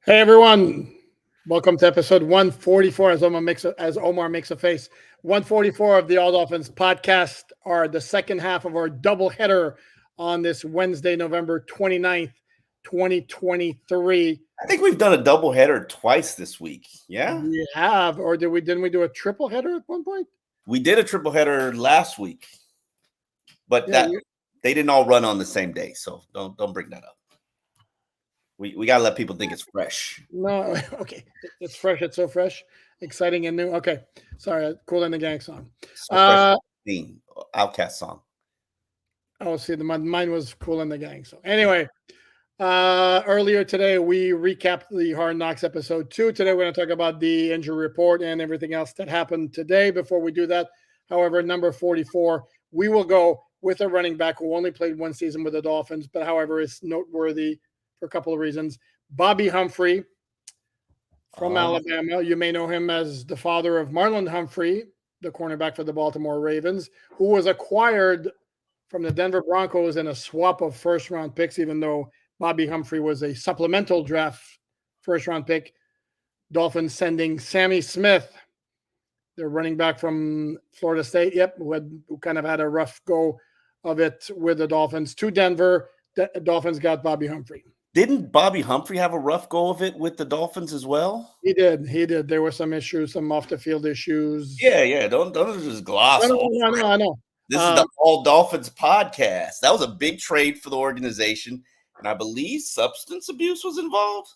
Hey everyone, welcome to episode 144. As Omar makes a face, 144 of the All Dolphins podcast are the second half of our doubleheader on this Wednesday, November 29th, 2023. I think we've done a double header twice this week. Yeah, We have, or didn't we do a triple header at one point? we did a triple header last week, but Yeah, they didn't all run on the same day, so don't bring that up. We gotta let people think it's fresh. no, okay. It's fresh. It's so fresh, exciting and new. Okay, sorry, Cool in the Gang song. So fresh, theme, Outcast song. Oh, see, mine was Cool in the Gang. So anyway, earlier today we recapped the Hard Knocks episode 2. Today we're going to talk about the injury report and everything else that happened today. Before we do that, however, number 44, we will go with a running back who only played one season with the Dolphins, but however is noteworthy for a couple of reasons. Bobby Humphrey from Alabama. You may know him as the father of Marlon Humphrey, the cornerback for the Baltimore Ravens, who was acquired from the Denver Broncos in a swap of first-round picks, even though Bobby Humphrey was a supplemental draft first-round pick. Dolphins sending Sammy Smith, their running back from Florida State, who kind of had a rough go of it with the Dolphins, to Denver. The Dolphins got Bobby Humphrey. Didn't Bobby Humphrey have a rough go of it with the Dolphins as well? He did. There were some issues, some off-the-field issues. Yeah. Don't just gloss over. I know. This is the All Dolphins podcast. That was a big trade for the organization, and I believe substance abuse was involved.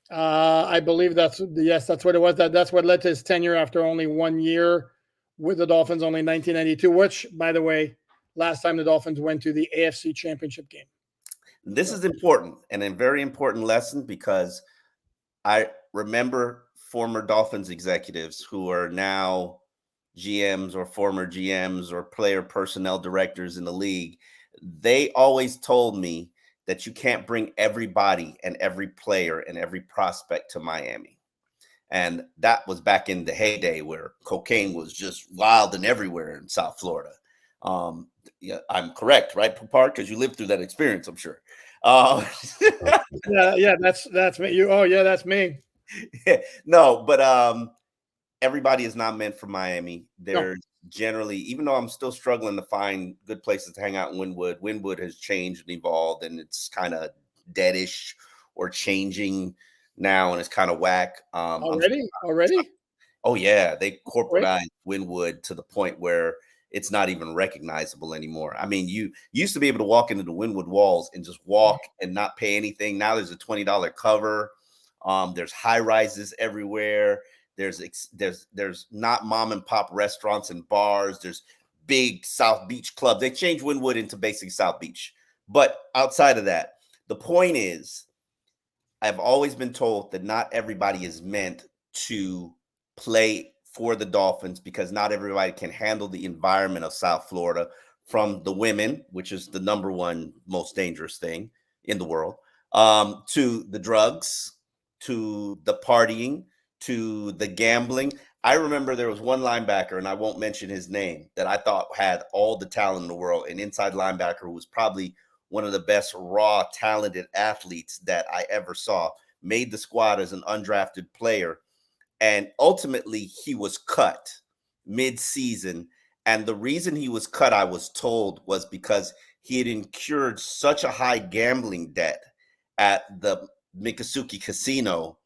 I believe that's what it was. That's what led to his tenure after only 1 year with the Dolphins, only 1992. Which, by the way, last time the Dolphins went to the AFC Championship game. This is important and a very important lesson because I remember former Dolphins executives who are now GMs or former GMs or player personnel directors in the league. They always told me that you can't bring everybody and every player and every prospect to Miami. And that was back in the heyday where cocaine was just wild and everywhere in South Florida. Yeah, I'm correct, right, Park? Because you lived through that experience, I'm sure. That's me. That's me. No, but everybody is not meant for Miami. There's generally, even though I'm still struggling to find good places to hang out in Wynwood, Wynwood has changed and evolved, and it's kind of deadish or changing now, and it's kind of whack. Already? Oh yeah, they corporatized Wynwood to the point where it's not even recognizable anymore. I mean, you used to be able to walk into the Wynwood walls and just walk and not pay anything. Now there's a $20 cover. There's high rises everywhere. There's not mom and pop restaurants and bars. There's big South Beach clubs. They changed Wynwood into basic South Beach. But outside of that, the point is, I've always been told that not everybody is meant to play for the Dolphins because not everybody can handle the environment of South Florida, from the women, which is the number one most dangerous thing in the world, to the drugs, to the partying, to the gambling. I remember there was one linebacker, and I won't mention his name, that I thought had all the talent in the world. An inside linebacker who was probably one of the best raw, talented athletes that I ever saw, made the squad as an undrafted player. And ultimately, he was cut mid-season. And the reason he was cut, I was told, was because he had incurred such a high gambling debt at the Miccosukee Casino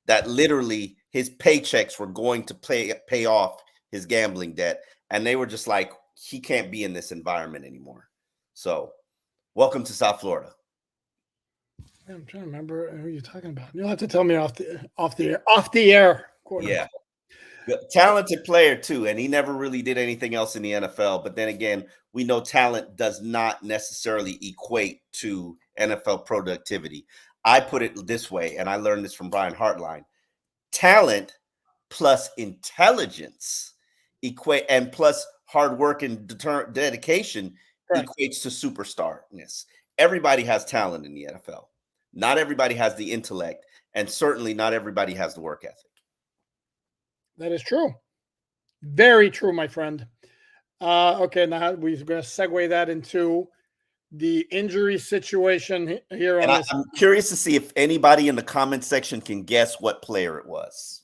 that literally his paychecks were going to pay off his gambling debt. And they were just like, he can't be in this environment anymore. So welcome to South Florida. I'm trying to remember who you're talking about. You'll have to tell me off the air. Yeah. Talented player too, and he never really did anything else in the NFL. But then again, we know talent does not necessarily equate to NFL productivity. I put it this way, and I learned this from Brian Hartline: talent plus intelligence and plus hard work and dedication equates to superstarness. Everybody has talent in the NFL. Not everybody has the intellect, and certainly not everybody has the work ethic. That is true. Very true, my friend. Okay, now we're going to segue that into the injury situation here And on this. I'm curious to see if anybody in the comment section can guess what player it was.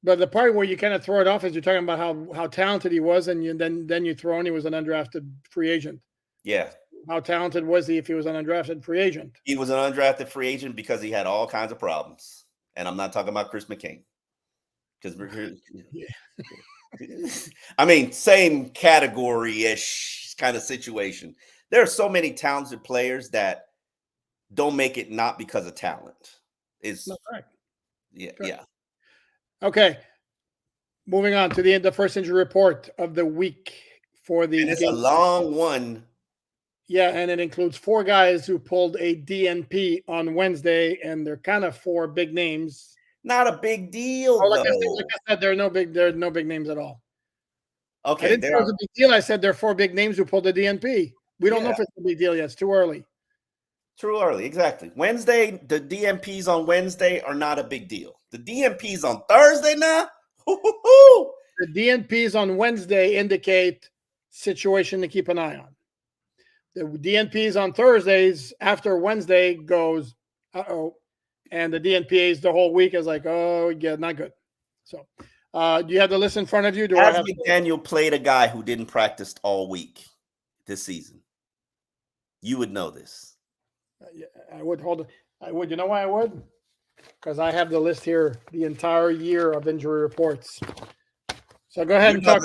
But the part where you kind of throw it off is you're talking about how talented he was, and then you throw in he was an undrafted free agent. Yeah. How talented was he if he was an undrafted free agent? He was an undrafted free agent because he had all kinds of problems. And I'm not talking about Chris McCain. Because I mean, same category-ish kind of situation. There are so many talented players that don't make it not because of talent. Is No, correct. yeah, Correct. yeah. Okay. Moving on to the first injury report of the week for the And it's game. a long one. Yeah, and it includes 4 guys who pulled a DNP on Wednesday, and they're kind of 4 big names. Not a big deal, Oh, though. like I said, there are no big names at all. I Okay, didn't say it was a big deal. I said there are 4 big names who pulled the DNP. We don't know if it's a big deal yet. It's too early. Too early, exactly. Wednesday, the DMPs on Wednesday are not a big deal. The DMPs on Thursday now, hoo-hoo-hoo. The DNPs on Wednesday indicate situation to keep an eye on. The DNPs on Thursdays after Wednesday goes, uh-oh. And the DNPs the whole week is like, oh, yeah, not good. So do you have the list in front of you? Do Has I have McDaniel played a guy who didn't practice all week this season? You would know this. I would hold it. I would. You know why I would? Because I have the list here, the entire year of injury reports. So go ahead and talk.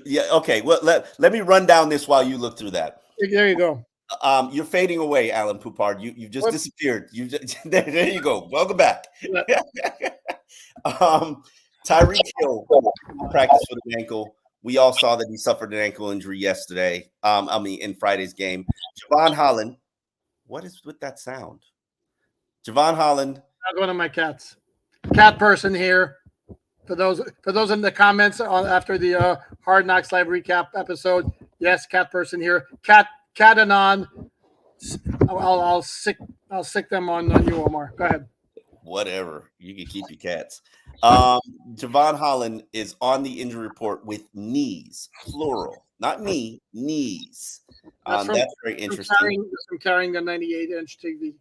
Yeah, okay. Well, let me run down this while you look through that. There you go. You're fading away, Alan Poupard. You just disappeared. There you go. Welcome back. Tyreek Hill practiced with an ankle. We all saw that he suffered an ankle injury yesterday. In Friday's game. Javon Holland. What is with that sound? Javon Holland. That's one of my cats. Cat person here. For those in the comments after the Hard Knocks live recap episode, yes, cat person here. Cat Anon. I'll sick them on you, Omar. Go ahead. Whatever. You can keep your cats. Javon Holland is on the injury report with knees, plural, not knee, knees. That's very interesting. From carrying the 98-inch TV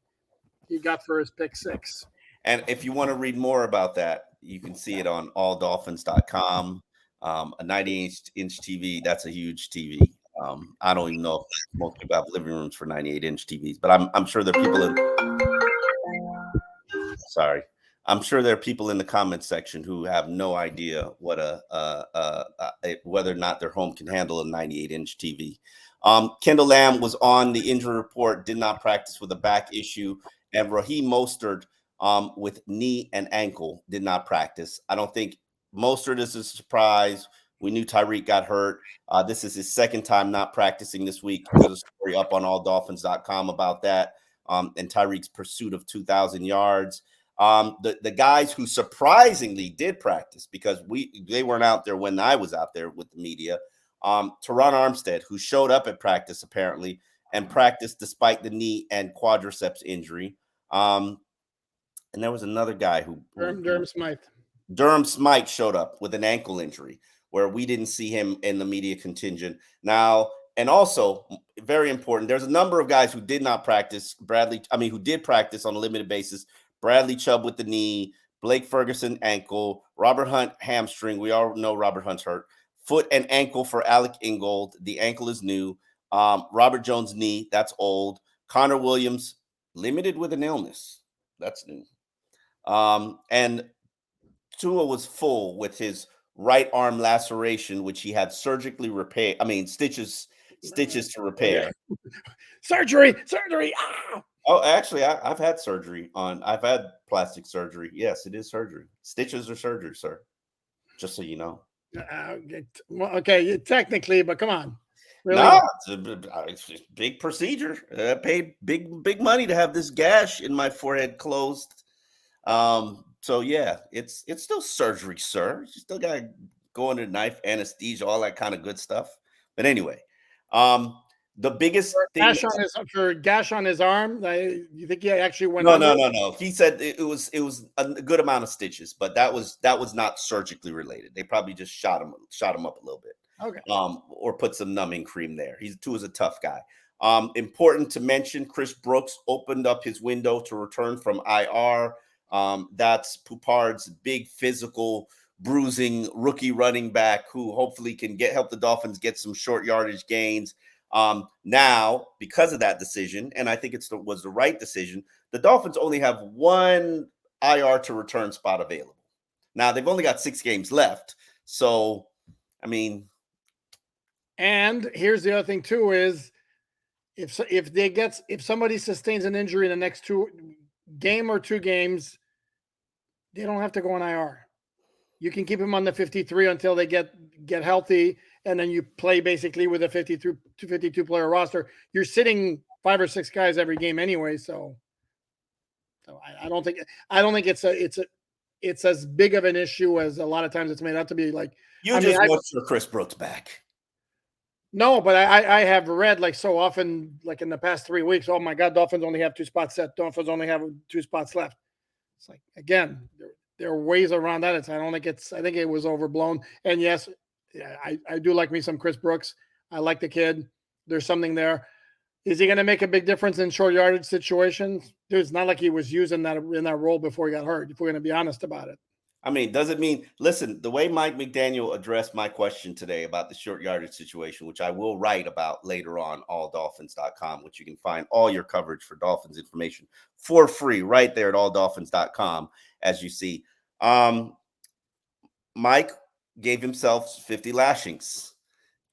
he got for his pick 6. And if you want to read more about that, you can see it on alldolphins.com. A 98-inch TV, that's a huge TV. I don't even know if most people have living rooms for 98-inch TVs, but I'm sure there are people in. Sorry, I'm sure there are people in the comments section who have no idea what whether or not their home can handle a 98-inch TV. Kendall Lamb was on the injury report, did not practice with a back issue, and Raheem Mostert with knee and ankle did not practice. I don't think Mostert is a surprise. We knew Tyreek got hurt. This is his second time not practicing this week. There's a story up on alldolphins.com about that, and Tyreek's pursuit of 2,000 yards. The guys who surprisingly did practice, because they weren't out there when I was out there with the media. Teron Armstead, who showed up at practice apparently and practiced despite the knee and quadriceps injury. And there was another guy who Durham Smythe. Durham Smythe showed up with an ankle injury where we didn't see him in the media contingent. Now, and also very important, there's a number of guys who did not practice. Who did practice on a limited basis. Bradley Chubb with the knee, Blake Ferguson ankle, Robert Hunt hamstring. We all know Robert Hunt's hurt. Foot and ankle for Alec Ingold. The ankle is new. Robert Jones knee, that's old. Connor Williams limited with an illness. That's new. And Tua was full with his right arm laceration, which he had surgically repaired. Stitches to repair. Surgery. Ah! Oh, actually, I've had surgery I've had plastic surgery. Yes, it is surgery. Stitches are surgery, sir. Just so you know. Okay, technically, but come on. Really? No, it's a big procedure. I paid big money to have this gash in my forehead closed. So yeah, it's still surgery, sir. You still got to go under knife, anesthesia, all that kind of good stuff. But anyway, the biggest thing for a gash on his arm. You think he actually went? No. He said it was a good amount of stitches, but that was not surgically related. They probably just shot him up a little bit. Okay. Or put some numbing cream there. Tua's a tough guy. Important to mention, Chris Brooks opened up his window to return from IR. That's Poupard's big physical bruising rookie running back who hopefully can help the Dolphins get some short yardage gains. Now, because of that decision, and I think was the right decision, the Dolphins only have one IR to return spot available. Now, they've only got 6 games left. So, I mean. And here's the other thing, too, is if somebody sustains an injury in the next 2 games, they don't have to go on IR. You can keep them on the 53 until they get healthy, and then you play basically with a 52 player roster. You're sitting 5 or 6 guys every game anyway, so I don't think it's as big of an issue as a lot of times it's made out to be. Like, you just want your Chris Brooks back. No, but I have read like so often, like in the past 3 weeks, oh my God, Dolphins only have 2 spots set. Dolphins only have 2 spots left. It's like, again, there are ways around that. I think it was overblown. And yes, yeah, I do like me some Chris Brooks. I like the kid. There's something there. Is he going to make a big difference in short yardage situations? Dude, it's not like he was using that in that role before he got hurt, if we're going to be honest about it. I mean, does it mean, listen, the way Mike McDaniel addressed my question today about the short yardage situation, which I will write about later on alldolphins.com, which you can find all your coverage for Dolphins information for free right there at alldolphins.com, as you see. Mike gave himself 50 lashings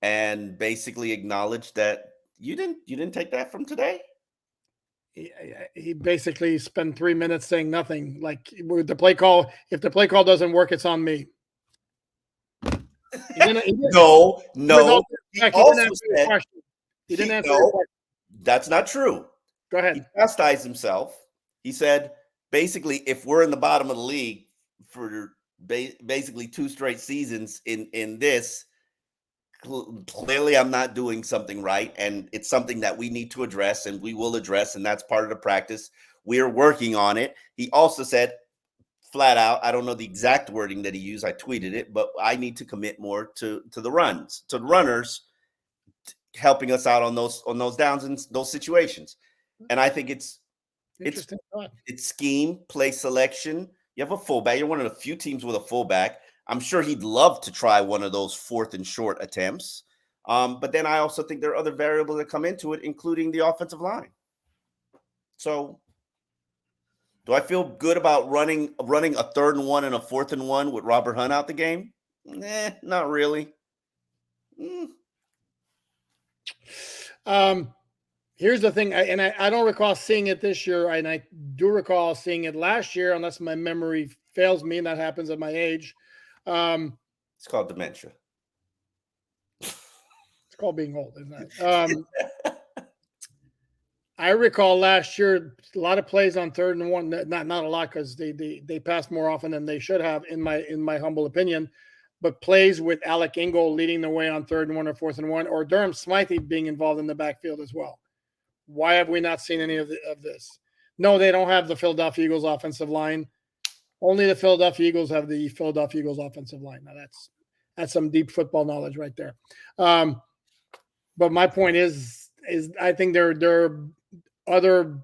and basically acknowledged that you didn't take that from today. He basically spent 3 minutes saying nothing. Like, with the play call, if the play call doesn't work, it's on me. No. He didn't answer your question. That's not true. Go ahead. He chastised himself. He said, basically, if we're in the bottom of the league for basically 2 straight seasons in this, clearly I'm not doing something right, and it's something that we need to address, and we will address, and that's part of the practice. We are working on it. He also said flat out, I don't know the exact wording that he used, I tweeted it, but I need to commit more to the runners, helping us out on those downs and those situations. And I think it's scheme, play selection. You have a fullback. You're one of the few teams with a fullback. I'm sure he'd love to try one of those 4th and short attempts. But then I also think there are other variables that come into it, including the offensive line. So do I feel good about running a 3rd and 1 and a 4th and 1 with Robert Hunt out the game? Not really. Here's the thing, and I don't recall seeing it this year, and I do recall seeing it last year, unless my memory fails me, and that happens at my age. It's called dementia. It's called being old, isn't it? I recall last year a lot of plays on 3rd and 1. Not a lot, because they passed more often than they should have, in my humble opinion. But plays with Alec Ingold leading the way on 3rd and 1 or 4th and 1, or Durham Smythe being involved in the backfield as well. Why have we not seen any of this? No, they don't have the Philadelphia Eagles offensive line. Only the Philadelphia Eagles have the Philadelphia Eagles offensive line. Now that's some deep football knowledge right there. But my point is I think there are other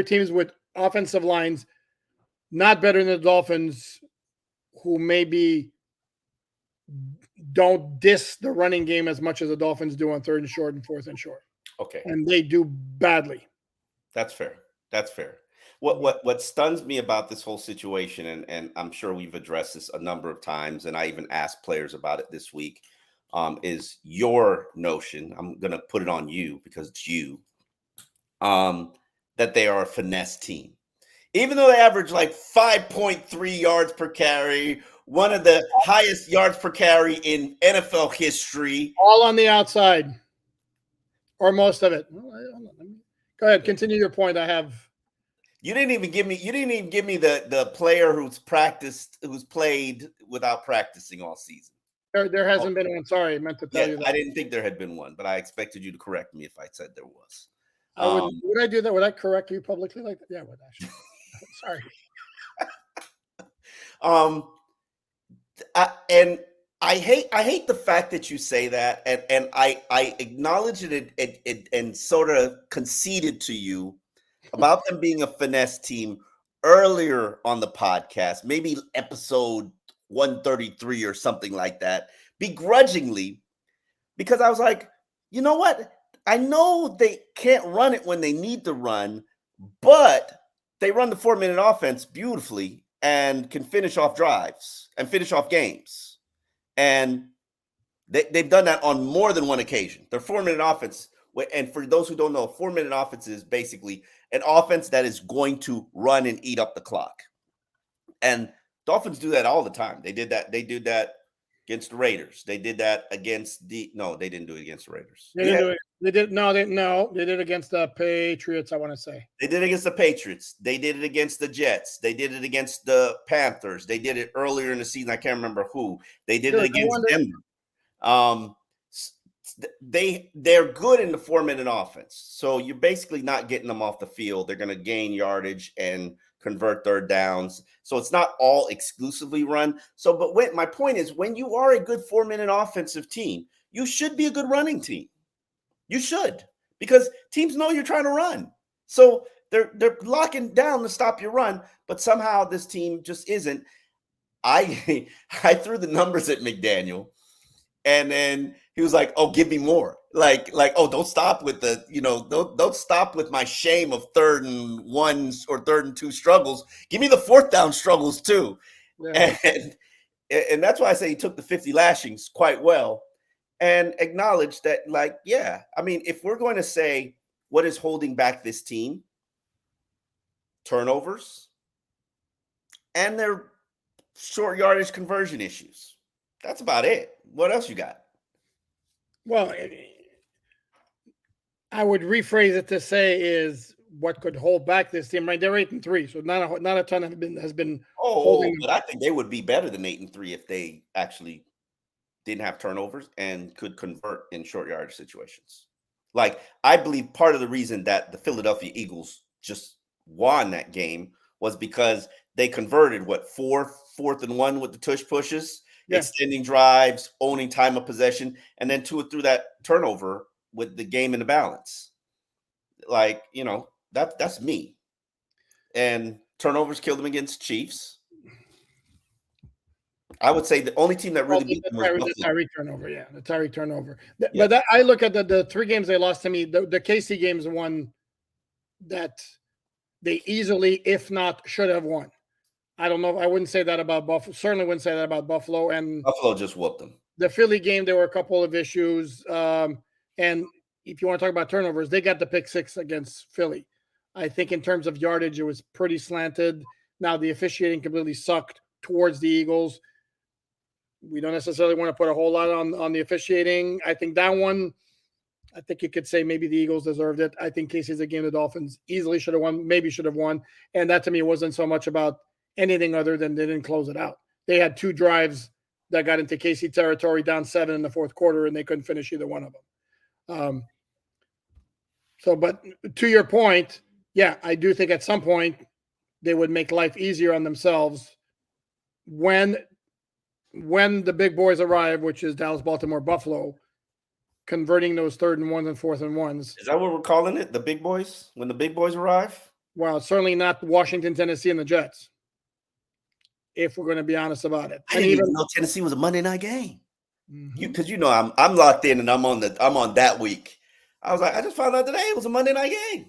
teams with offensive lines not better than the Dolphins, who maybe don't diss the running game as much as the Dolphins do on 3rd and short and 4th and short. Okay. And they do badly. That's fair. What stuns me about this whole situation, and I'm sure we've addressed this a number of times, and I even asked players about it this week, is your notion. I'm going to put it on you because it's you, that they are a finesse team. Even though they average like 5.3 yards per carry, one of the highest yards per carry in NFL history. All on the outside. Or most of it. Go ahead. Continue your point. You didn't even give me the player who's played without practicing all season. There hasn't been one. Sorry, I meant to tell you that. I didn't think there had been one, but I expected you to correct me if I said there was. Would I do that? Would I correct you publicly like that? Yeah, I would actually. Sorry. And I hate the fact that you say that, and I acknowledge it and sort of conceded to you about them being a finesse team earlier on the podcast, maybe episode 133 or something like that, begrudgingly, because I was like, you know what? I know they can't run it when they need to run, but they run the 4-minute offense beautifully and can finish off drives and finish off games. And they've done that on more than one occasion. Their 4-minute offense, and for those who don't know, 4-minute offense is basically an offense that is going to run and eat up the clock. And Dolphins do that all the time. They did that. They did that against the Raiders. They did that against no, they didn't do it against the Raiders. They didn't do it. They did they did it against the Patriots, I want to say. They did it against the Patriots. They did it against the Jets. They did it against the Panthers. They did it earlier in the season. I can't remember who. They did it against Denver. They're good in the 4-minute offense. So you're basically not getting them off the field. They're going to gain yardage and convert third downs. So it's not all exclusively run. So, but my point is, when you are a good 4-minute offensive team, you should be a good running team. You should, because teams know you're trying to run. So they're locking down to stop your run, but somehow this team just isn't. I threw the numbers at McDaniel, and then he was like, "Oh, give me more." Like, oh, don't stop with the, don't stop with my shame of 3rd and 1 or 3rd and 2 struggles. Give me the 4th down struggles too. Yeah. And that's why I say he took the 50 lashings quite well and acknowledged that, like, yeah, I mean, if we're going to say what is holding back this team, turnovers and their short yardage conversion issues. That's about it. What else you got? Well, I would rephrase it to say is what could hold back this team. Right, they're 8-3, so not a ton has been. Holding but I think they would be better than 8-3 if they actually didn't have turnovers and could convert in short yardage situations. Like, I believe part of the reason that the Philadelphia Eagles just won that game was because they converted 4th and 1 with the tush pushes, extending drives, owning time of possession, and then through that turnover with the game in the balance. Like, that's me. And turnovers killed them against Chiefs. I would say the only team that really beat them was the Tyreek turnover. Yeah, the Tyreek turnover. But I look at the 3 games they lost to me. The KC games one that they easily, if not, should have won. I don't know. I wouldn't say that about Buffalo. Certainly wouldn't say that about Buffalo. And Buffalo just whooped them. The Philly game, there were a couple of issues. And if you want to talk about turnovers, they got the pick 6 against Philly. I think in terms of yardage, it was pretty slanted. Now, the officiating completely sucked towards the Eagles. We don't necessarily want to put a whole lot on the officiating. I think that one, I think you could say maybe the Eagles deserved it. I think Casey's a game the Dolphins easily should have won, maybe should have won. And that to me wasn't so much about anything other than they didn't close it out. They had 2 drives that got into KC territory, down 7 in the 4th quarter, and they couldn't finish either one of them. But to your point, yeah, I do think at some point they would make life easier on themselves when the big boys arrive, which is Dallas, Baltimore, Buffalo, converting those 3rd and 1s and 4th and 1s. Is that what we're calling it? The big boys? When the big boys arrive? Well, certainly not Washington, Tennessee, and the Jets, if we're going to be honest about it. I didn't even know Tennessee was a Monday night game. Because I'm locked in and I'm on that week. I was like, I just found out today it was a Monday night game.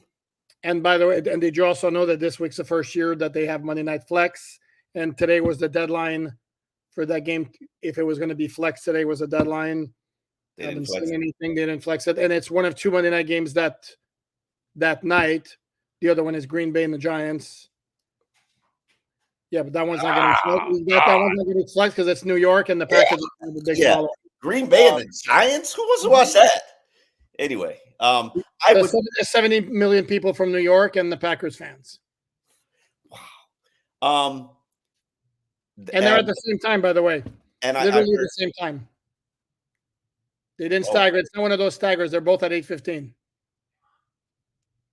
And by the way, and did you also know that this week's the first year that they have Monday Night Flex? And today was the deadline for that game. If it was going to be flex, today was the deadline. They didn't flex anything. They didn't flex it. And it's one of 2 Monday night games that night. The other one is Green Bay and the Giants. Yeah, but that one's not getting that one's not getting flex because it's New York and the Packers are the big follow. Green Bay and the Giants? Who wants to watch that? Anyway, there's 70 million people from New York and the Packers fans. Wow. And they're at the same time, by the way. And literally at the same time. They didn't stagger. It's not one of those staggers. They're both at 8:15.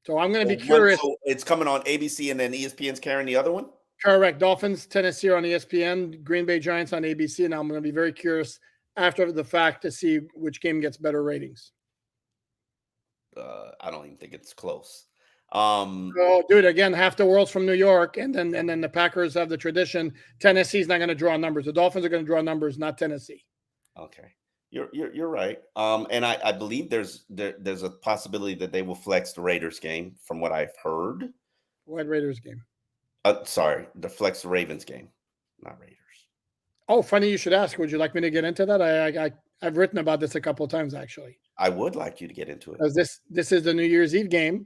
So I'm going to be curious. So it's coming on ABC and then ESPN's carrying the other one? Correct. Dolphins, Tennessee are on ESPN, Green Bay Giants on ABC. Now I'm going to be very curious after the fact to see which game gets better ratings. I don't even think it's close. Oh, dude! Again, half the world's from New York, and then the Packers have the tradition. Tennessee's not going to draw numbers. The Dolphins are going to draw numbers, not Tennessee. Okay, you're right. And I believe there's a possibility that they will flex the Raiders game, from what I've heard. What Raiders game? Sorry, the flex the Ravens game, not Raiders. Oh, funny you should ask. Would you like me to get into that? I've written about this a couple of times actually. I would like you to get into it. Because this is the New Year's Eve game.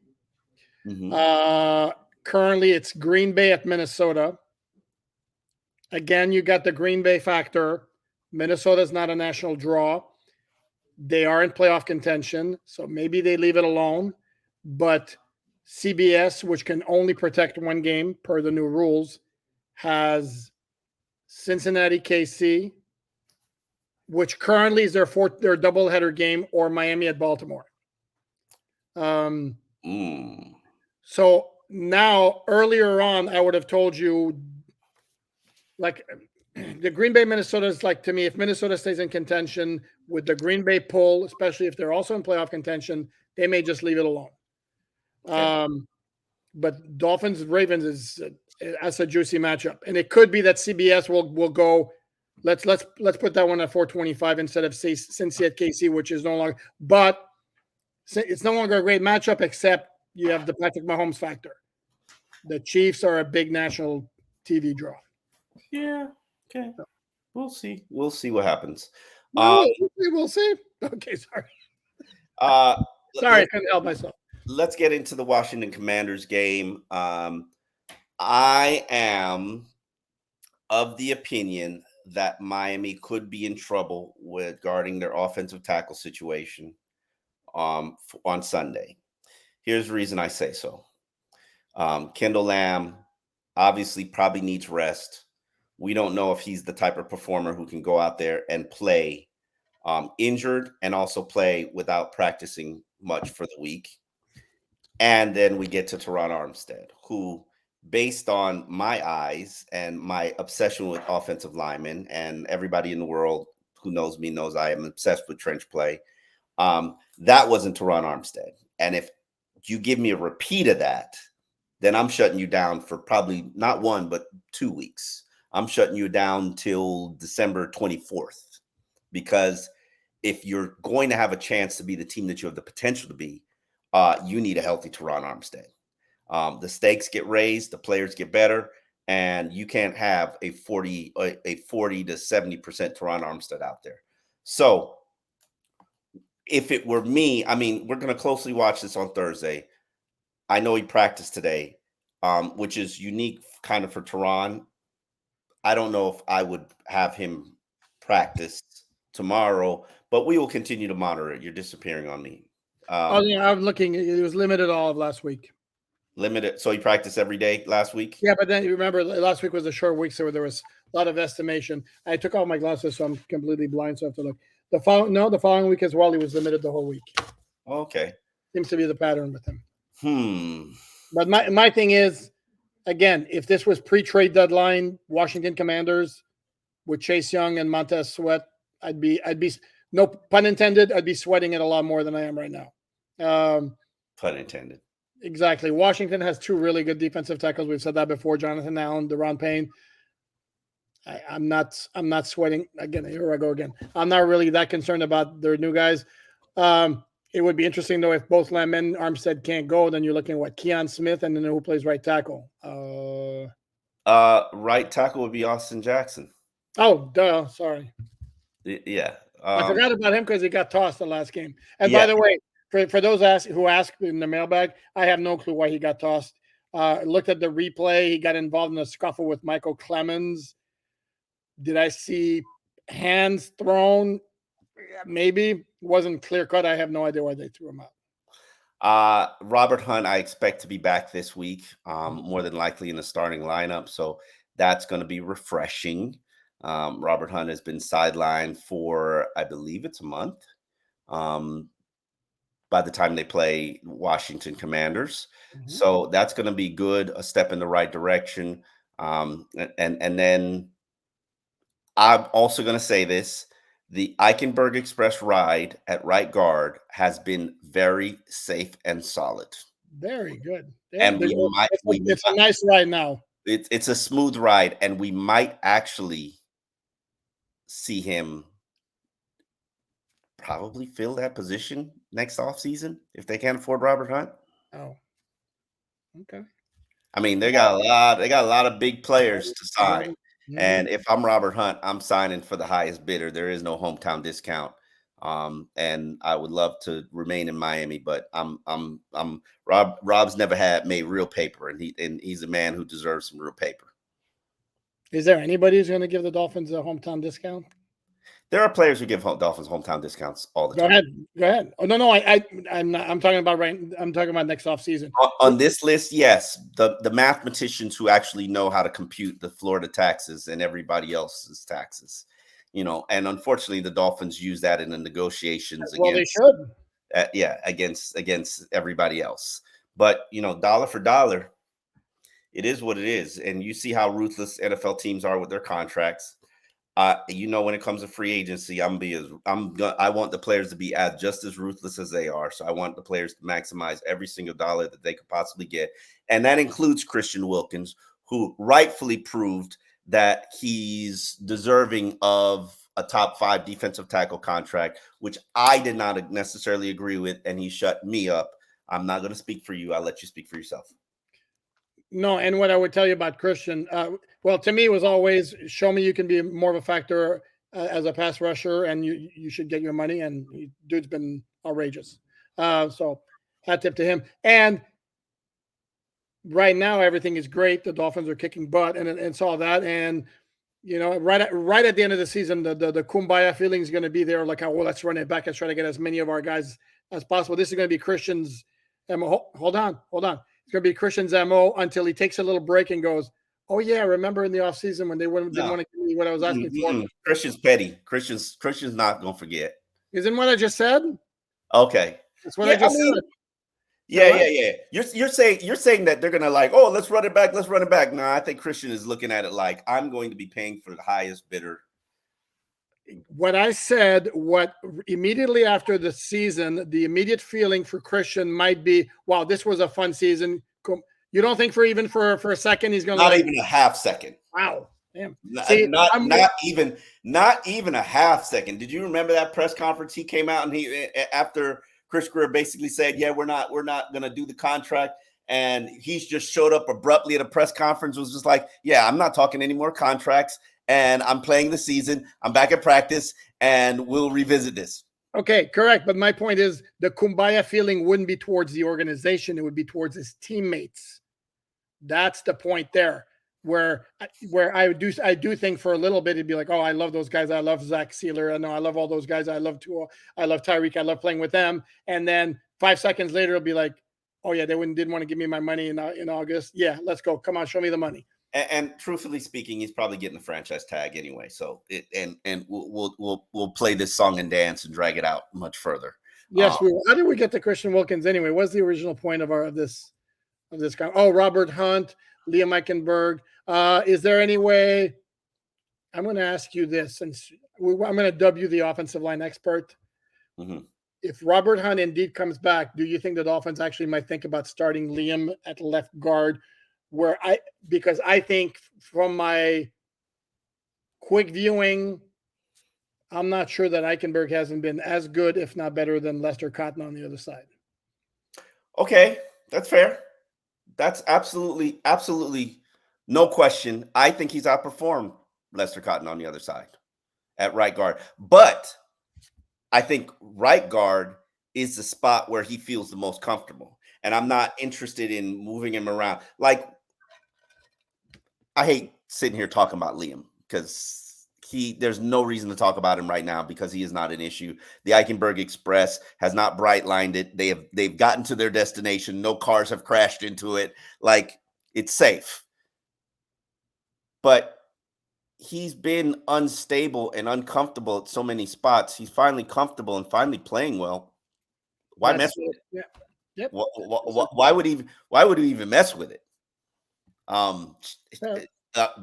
Mm-hmm. Currently, it's Green Bay at Minnesota. Again, you got the Green Bay factor. Minnesota's not a national draw. They are in playoff contention, so maybe they leave it alone. But CBS, which can only protect one game per the new rules, has Cincinnati KC, which currently is their doubleheader game, or Miami at Baltimore. So now, earlier on, I would have told you, like, the Green Bay Minnesota is like, to me, if Minnesota stays in contention with the Green Bay pull, especially if they're also in playoff contention, they may just leave it alone. Okay. But Dolphins Ravens is that's a juicy matchup, and it could be that CBS will go. Let's put that one at 425 instead of Cincy at KC, which is no longer. But it's no longer a great matchup, except you have the Patrick Mahomes factor. The Chiefs are a big national TV draw. Yeah. Okay. We'll see. We'll see what happens. We'll see. Okay. Sorry. Sorry, I couldn't help myself. Let's get into the Washington Commanders game. I am of the opinion that Miami could be in trouble with guarding their offensive tackle situation on Sunday. Here's the reason I say so. Kendall Lamb obviously probably needs rest. We don't know if he's the type of performer who can go out there and play injured and also play without practicing much for the week. And then we get to Teron Armstead, who, based on my eyes and my obsession with offensive linemen, and everybody in the world who knows me knows I am obsessed with trench play, that wasn't Teron Armstead. And if you give me a repeat of that, then I'm shutting you down for probably not 1, but 2 weeks. I'm shutting you down till December 24th, because if you're going to have a chance to be the team that you have the potential to be, you need a healthy Teron Armstead. The stakes get raised, the players get better, and you can't have a 40 to 70% Teron Armstead out there. So if it were me, I mean, we're going to closely watch this on Thursday. I know he practiced today, which is unique kind of for Teron. I don't know if I would have him practice tomorrow, but we will continue to monitor it. You're disappearing on me. Yeah, I'm looking. It was limited all of last week. Limited. So he practiced every day last week? Yeah, but then you remember last week was a short week, so there was a lot of estimation. I took off my glasses, so I'm completely blind, so I have to look. The following week as well, he was limited the whole week. Okay. Seems to be the pattern with him. But my thing is, again, if this was pre-trade deadline, Washington Commanders with Chase Young and Montez Sweat, I'd be no pun intended, I'd be sweating it a lot more than I am right now. Pun intended. Exactly. Washington has 2 really good defensive tackles. We've said that before. Jonathan Allen, Deron Payne. I'm not sweating again. Here I go again. I'm not really that concerned about their new guys. It would be interesting though if both Lamb and Armstead can't go. Then you're looking at what, Keon Smith, and then who plays right tackle? Right tackle would be Austin Jackson. Oh, duh. Sorry. Yeah. I forgot about him because he got tossed the last game. And by the way, for those who asked in the mailbag, I have no clue why he got tossed. Looked at the replay. He got involved in a scuffle with Michael Clemens. Did I see hands thrown? Maybe. Wasn't clear cut. I have no idea why they threw him out. Robert Hunt, I expect to be back this week, more than likely in the starting lineup. So that's going to be refreshing. Robert Hunt has been sidelined for, I believe it's a month. By the time they play Washington Commanders. So that's going to be good, a step in the right direction. And then I'm also going to say this. The Eichenberg Express ride at right guard has been very safe and solid. Very good. Yeah, And it's a nice ride now. It's a smooth ride, and we might actually see him probably fill that position next offseason if they can't afford Robert Hunt. Oh, okay. I mean, they got a lot of big players to sign. Mhm. And if I'm Robert Hunt, I'm signing for the highest bidder. There is no hometown discount. And I would love to remain in Miami, but Rob's never made real paper, and he's a man who deserves some real paper. Is there anybody who's going to give the Dolphins a hometown discount? There are players who give Dolphins hometown discounts all the Go time. ahead. Go ahead. Oh no, I'm talking about I'm talking about next offseason. On this list, yes, the mathematicians who actually know how to compute the Florida taxes and everybody else's taxes, and unfortunately, the Dolphins use that in the negotiations Well, they against, should. Against everybody else. But dollar for dollar, it is what it is, and you see how ruthless NFL teams are with their contracts. When it comes to free agency, I want the players to be just as ruthless as they are. So I want the players to maximize every single dollar that they could possibly get. And that includes Christian Wilkins, who rightfully proved that he's deserving of a top 5 defensive tackle contract, which I did not necessarily agree with. And he shut me up. I'm not going to speak for you. I'll let you speak for yourself. No, and what I would tell you about Christian, well, to me, it was always show me you can be more of a factor as a pass rusher, and you should get your money. And dude's been outrageous. So hat tip to him. And right now, everything is great. The Dolphins are kicking butt, and saw that. And right at the end of the season, the kumbaya feeling is going to be there. Like, oh, well, let's run it back. Let's try to get as many of our guys as possible. This is going to be Christian's MO. Hold on. It's going to be Christian's MO until he takes a little break and goes, oh, yeah, remember in the offseason when they didn't want to give me what I was asking for? Christian's petty. Christian's not going to forget. Isn't what I just said? Okay. That's what I just said. Yeah. You're saying that they're gonna let's run it back. No, I think Christian is looking at it like I'm going to be paying for the highest bidder. What I said, what immediately after the season, the immediate feeling for Christian might be, wow, this was a fun season. You don't think for a second he's going to even a half second. Wow. Damn. Not even a half second. Did you remember that press conference he came out and he after Chris Greer basically said, yeah, we're not going to do the contract. And he's just showed up abruptly at a press conference, was just like, yeah, I'm not talking any more contracts. And I'm playing the season. I'm back at practice and we'll revisit this. Okay, correct. But my point is the kumbaya feeling wouldn't be towards the organization. It would be towards his teammates. That's the point there. Where I do think for a little bit it'd be like, oh, I love those guys. I love Zach Sealer. I know I love all those guys. I love Tua. I love Tyreek. I love playing with them. And then 5 seconds later, it'll be like, oh yeah, they didn't want to give me my money in August. Yeah, let's go. Come on, show me the money. And truthfully speaking, he's probably getting the franchise tag anyway. So we'll play this song and dance and drag it out much further. Yes, we will. How did we get to Christian Wilkins anyway? What's the original point of this guy? Oh, Robert Hunt, Liam Eichenberg. Is there any way? I'm going to ask you this, and I'm going to dub you the offensive line expert. Mm-hmm. If Robert Hunt indeed comes back, do you think the Dolphins actually might think about starting Liam at left guard? Because I think from my quick viewing, I'm not sure that Eichenberg hasn't been as good, if not better, than Lester Cotton on the other side. Okay, that's fair. That's absolutely no question. I think he's outperformed Lester Cotton on the other side at right guard. But I think right guard is the spot where he feels the most comfortable. And I'm not interested in moving him around. Like, I hate sitting here talking about Liam because there's no reason to talk about him right now because he is not an issue. The Eichenberg Express has not bright lined it. They've gotten to their destination. No cars have crashed into it. Like, it's safe. But he's been unstable and uncomfortable at so many spots. He's finally comfortable and finally playing well. Why mess with it? Yeah. Yep. Why would he even mess with it?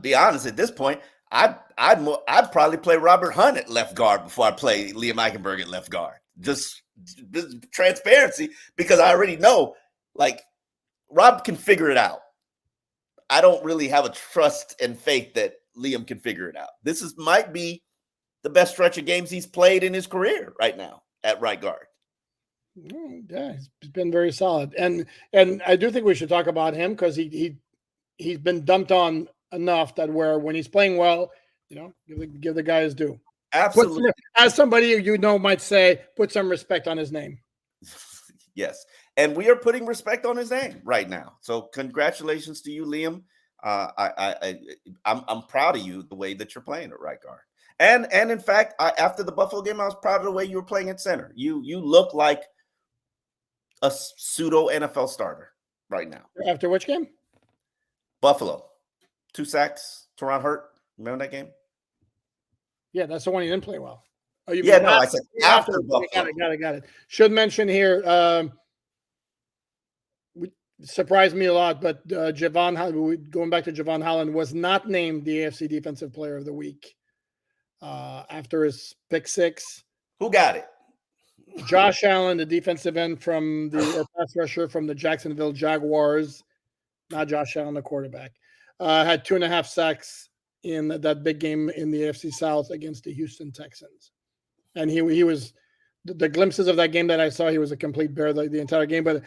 Be honest, at this point, I'd probably play Robert Hunt at left guard before I play Liam Eichenberg at left guard. Just transparency, because I already know, like, Rob can figure it out. I don't really have a trust and faith that Liam can figure it out. This might be the best stretch of games he's played in his career right now at right guard. Yeah, he's been very solid, and I do think we should talk about him because he's been dumped on enough that where when he's playing well, give the guy his due. Absolutely. As somebody might say, put some respect on his name. Yes, and we are putting respect on his name right now. So congratulations to you, Liam. I'm proud of you the way that you're playing at right guard. And in fact, after the Buffalo game, I was proud of the way you were playing at center. You look like a pseudo NFL starter right now. After which game? Buffalo. 2 sacks. Teron Hurt. Remember that game? Yeah, that's the one he didn't play well. Oh, I said after Buffalo. Got it. Should mention here, surprised me a lot, but going back to Javon Holland, was not named the AFC Defensive Player of the Week after his pick 6. Who got it? Josh Allen, the defensive end pass rusher from the Jacksonville Jaguars, not Josh Allen, the quarterback, had 2.5 sacks in that big game in the AFC South against the Houston Texans. And he was the glimpses of that game that I saw, he was a complete bear the entire game. But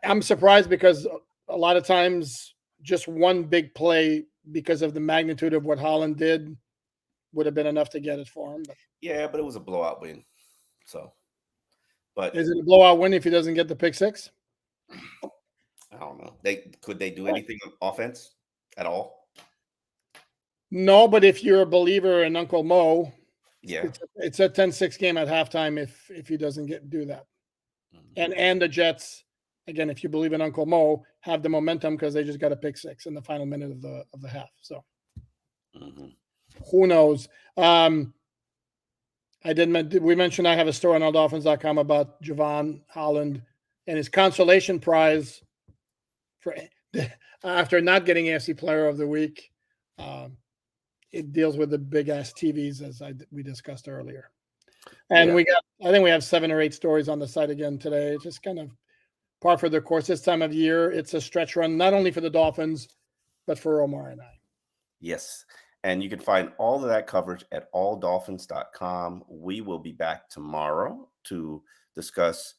I'm surprised because a lot of times just one big play because of the magnitude of what Holland did would have been enough to get it for him. But it was a blowout win. So, but is it a blowout win if he doesn't get the pick 6? I don't know. Could they do anything on offense at all? No, but if you're a believer in Uncle Mo, yeah, it's a 10-6 game at halftime if he doesn't do that. Mm-hmm. And the Jets, again, if you believe in Uncle Mo, have the momentum because they just got a pick 6 in the final minute of the half. So who knows? We mentioned I have a story on alldolphins.com about Javon Holland and his consolation prize for after not getting AFC Player of the Week. It deals with the big ass TVs as we discussed earlier. And I think we have 7 or 8 stories on the site again today. Just kind of par for the course this time of year. It's a stretch run, not only for the Dolphins, but for Omar and I. Yes. And you can find all of that coverage at alldolphins.com. We will be back tomorrow to discuss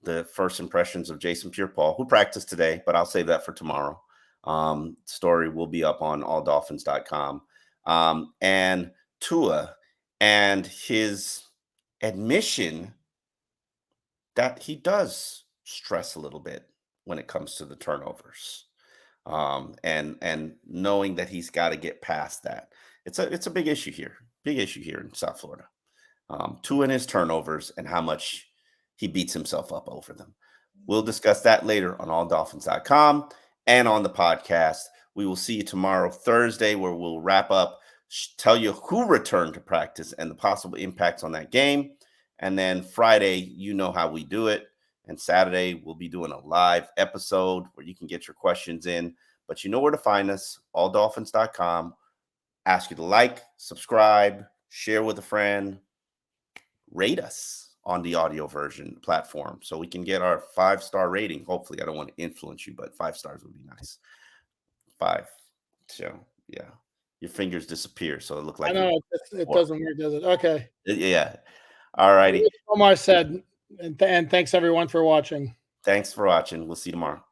the first impressions of Jason Pierre-Paul, who practiced today, but I'll save that for tomorrow. Story will be up on alldolphins.com. And Tua and his admission that he does stress a little bit when it comes to the turnovers. And knowing that he's got to get past that. It's a big issue here in South Florida. Tua and his turnovers and how much he beats himself up over them. We'll discuss that later on alldolphins.com and on the podcast. We will see you tomorrow, Thursday, where we'll wrap up, tell you who returned to practice and the possible impacts on that game. And then Friday, you know how we do it. And Saturday, we'll be doing a live episode where you can get your questions in. But you know where to find us, alldolphins.com. Ask you to like, subscribe, share with a friend, rate us on the audio version platform so we can get our 5-star rating. Hopefully, I don't want to influence you, but 5 stars would be nice. 5. So, yeah. Your fingers disappear, so it looked like... I know, it doesn't work, does it? Okay. Yeah. All righty. Omar said, and thanks everyone for watching. Thanks for watching. We'll see you tomorrow.